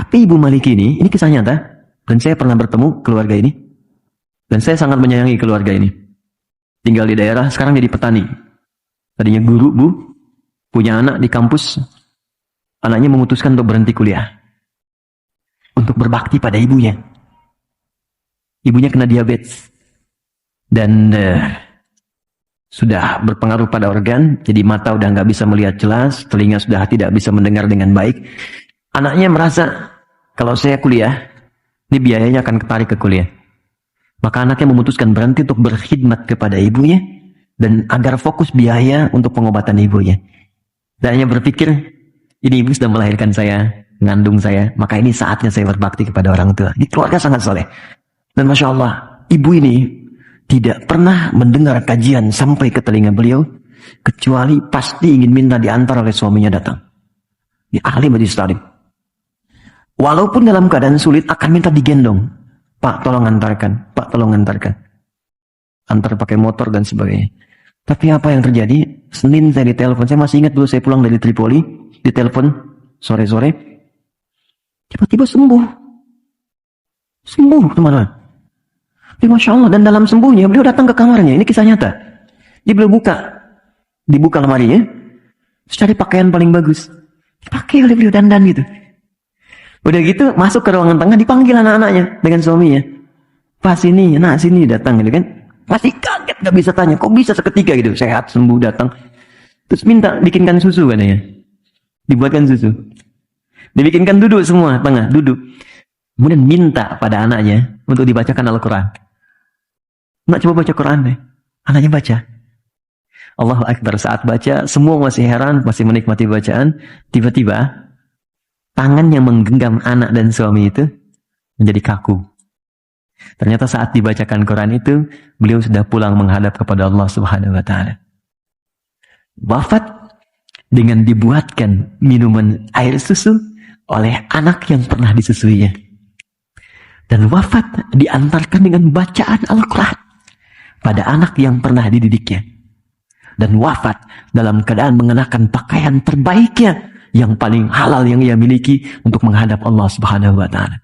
Tapi Ibu Maliki ini kisah nyata, dan saya pernah bertemu keluarga ini, dan saya sangat menyayangi keluarga ini. Tinggal di daerah, sekarang jadi petani. Tadinya guru, Bu, punya anak di kampus, anaknya memutuskan untuk berhenti kuliah, untuk berbakti pada ibunya. Ibunya kena diabetes, dan sudah berpengaruh pada organ, jadi mata udah nggak bisa melihat jelas, telinga sudah tidak bisa mendengar dengan baik. Anaknya merasa, kalau saya kuliah, ini biayanya akan ketarik ke kuliah. Maka anaknya memutuskan berhenti untuk berkhidmat kepada ibunya, dan agar fokus biaya untuk pengobatan ibunya. Dan hanya berpikir, ini ibu sudah melahirkan saya, mengandung saya, maka ini saatnya saya berbakti kepada orang tua. Ini keluarga sangat soleh. Dan Masya Allah, ibu ini tidak pernah mendengar kajian sampai ke telinga beliau, kecuali pasti ingin minta diantar oleh suaminya datang. Di ahli majlis taklim. Walaupun dalam keadaan sulit akan minta digendong. Pak tolong antarkan, Pak tolong antarkan. Antar pakai motor dan sebagainya. Tapi apa yang terjadi? Senin saya ditelepon, saya masih ingat dulu saya pulang dari Tripoli, ditelepon sore-sore. Tiba-tiba sembuh. Sembuh teman-teman. Tapi Masya Allah, dan dalam sembuhnya beliau datang ke kamarnya. Ini kisah nyata. Dia beliau dibuka lemarinya, terus cari pakaian paling bagus. Dipakai oleh beliau dandan gitu. Udah gitu masuk ke ruangan tengah, dipanggil anak-anaknya dengan suaminya. Pak sini, nak sini, datang gitu kan. Masih kaget, gak bisa tanya, kok bisa seketika gitu, sehat, sembuh, datang. Terus minta bikinkan susu katanya. Dibuatkan susu. Dibikinkan duduk semua, tengah, duduk. Kemudian minta pada anaknya untuk dibacakan Al-Quran. Nak coba baca Quran deh. Anaknya baca. Allahu Akbar, saat baca, semua masih heran, masih menikmati bacaan. Tiba-tiba, tangan yang menggenggam anak dan suami itu menjadi kaku. Ternyata saat dibacakan Quran itu, beliau sudah pulang menghadap kepada Allah Subhanahu wa Ta'ala. Wafat dengan dibuatkan minuman air susu oleh anak yang pernah disusuinya. Dan wafat diantarkan dengan bacaan Al-Quran pada anak yang pernah dididiknya. Dan wafat dalam keadaan mengenakan pakaian terbaiknya, yang paling halal yang ia miliki untuk menghadap Allah Subhanahu wa Ta'ala.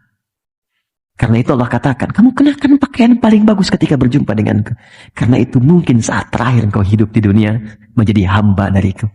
Karena itu Allah katakan, kamu kenakan pakaian paling bagus ketika berjumpa denganku. Karena itu mungkin saat terakhir engkau hidup di dunia menjadi hamba dariku.